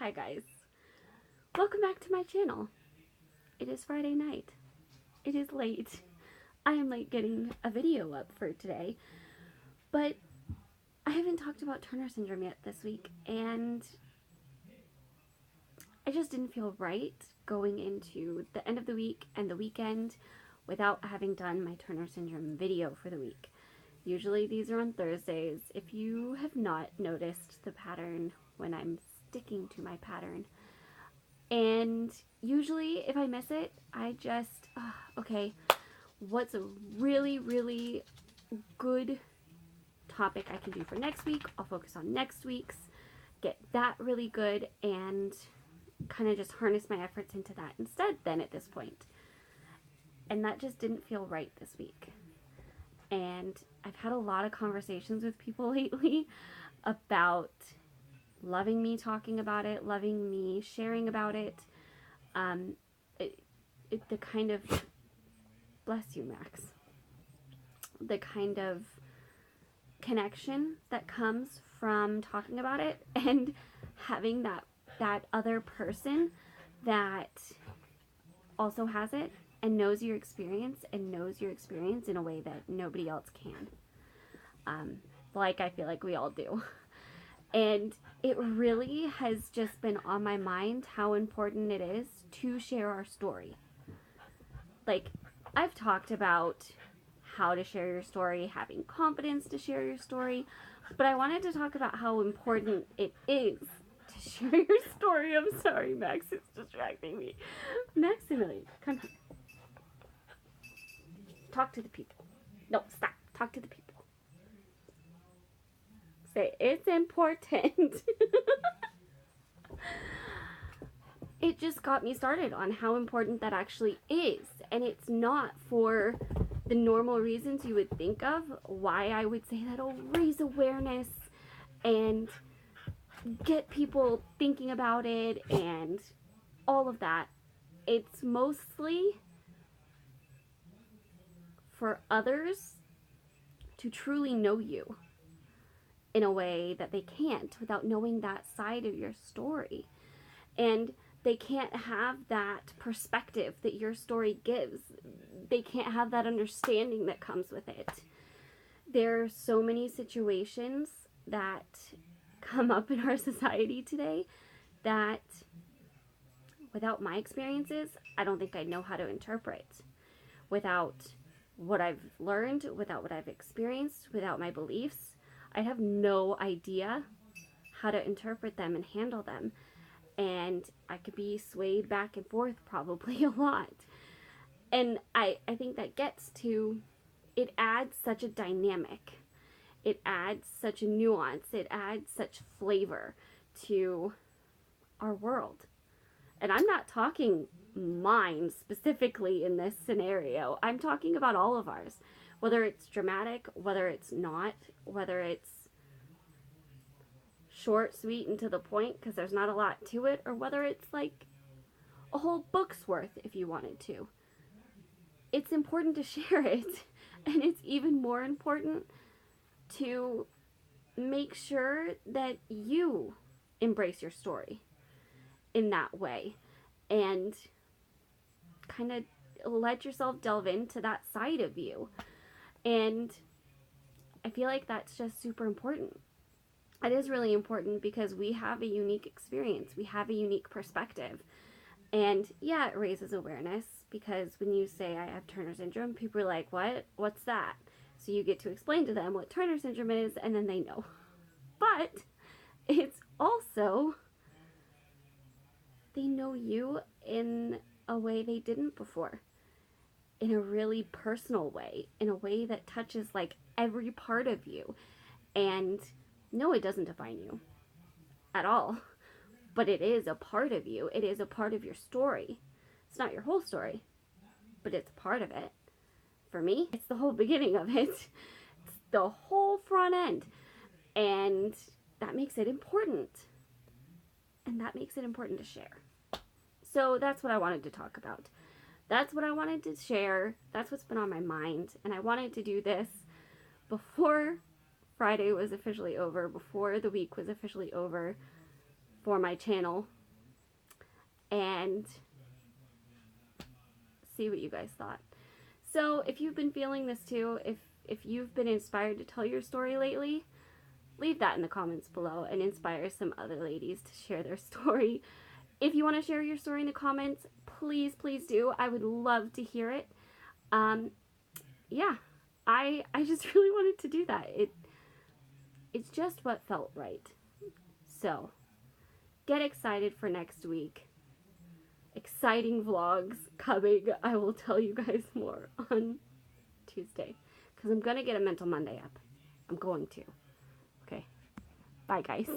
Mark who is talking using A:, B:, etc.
A: Hi guys, welcome back to my channel. It is Friday night. It is late. I am late getting a video up for today, but I haven't talked about Turner syndrome yet this week, and I just didn't feel right going into the end of the week and the weekend without having done my Turner syndrome video for the week. Usually these are on Thursdays. If you have not noticed the pattern when I'm sticking to my pattern, and usually if I miss it, I just, okay, what's a really good topic I can do for next week? I'll focus on next week's, get that really good, and kind of just harness my efforts into that instead then at this point. And that just didn't feel right this week. And I've had a lot of conversations with people lately about loving me talking about it, loving me sharing about it. The kind of, bless you, Max, the kind of connection that comes from talking about it and having that other person that also has it and knows your experience in a way that nobody else can. Like I feel like we all do. And it really has just been on my mind how important it is to share our story. Like, I've talked about how to share your story, having confidence to share your story, but I wanted to talk about how important it is to share your story. I'm sorry, Max, it's distracting me. Maximilian, come here. Talk to the people. No, stop. Talk to the people. Say, it's important. It just got me started on how important that actually is. And it's not for the normal reasons you would think of why I would say that it'll raise awareness and get people thinking about it and all of that. It's mostly for others to truly know you in a way that they can't without knowing that side of your story. And they can't have that perspective that your story gives. They can't have that understanding that comes with it. There are so many situations that come up in our society today that without my experiences, I don't think I know how to interpret. Without what I've learned, without what I've experienced, without my beliefs, I have no idea how to interpret them and handle them. And I could be swayed back and forth probably a lot. And I think that gets to, it adds such a dynamic. It adds such a nuance. It adds such flavor to our world. And I'm not talking mine specifically in this scenario. I'm talking about all of ours. Whether it's dramatic, whether it's not, whether it's short, sweet, and to the point because there's not a lot to it, or whether it's like a whole book's worth if you wanted to. It's important to share it, and it's even more important to make sure that you embrace your story in that way and kind of let yourself delve into that side of you. And I feel like that's just super important. It is really important because we have a unique experience. We have a unique perspective. And yeah, it raises awareness because when you say I have Turner syndrome, people are like, what? What's that? So you get to explain to them what Turner syndrome is, and then they know. But it's also, they know you in a way they didn't before. In a really personal way. In a way that touches like every part of you. And no, it doesn't define you at all, but it is a part of you. It is a part of your story. It's not your whole story, but it's a part of it. For me, it's the whole beginning of it. It's the whole front end. And that makes it important. And that makes it important to share. So that's what I wanted to talk about. That's what I wanted to share. That's what's been on my mind. And I wanted to do this before Friday was officially over, before the week was officially over, for my channel and see what you guys thought. So if you've been feeling this too, if you've been inspired to tell your story lately, leave that in the comments below and inspire some other ladies to share their story. If you want to share your story in the comments, please, please do. I would love to hear it. Yeah, I just really wanted to do that. It's just what felt right. So, get excited for next week. Exciting vlogs coming. I will tell you guys more on Tuesday. Because I'm going to get a Mental Monday up. I'm going to. Okay. Bye, guys.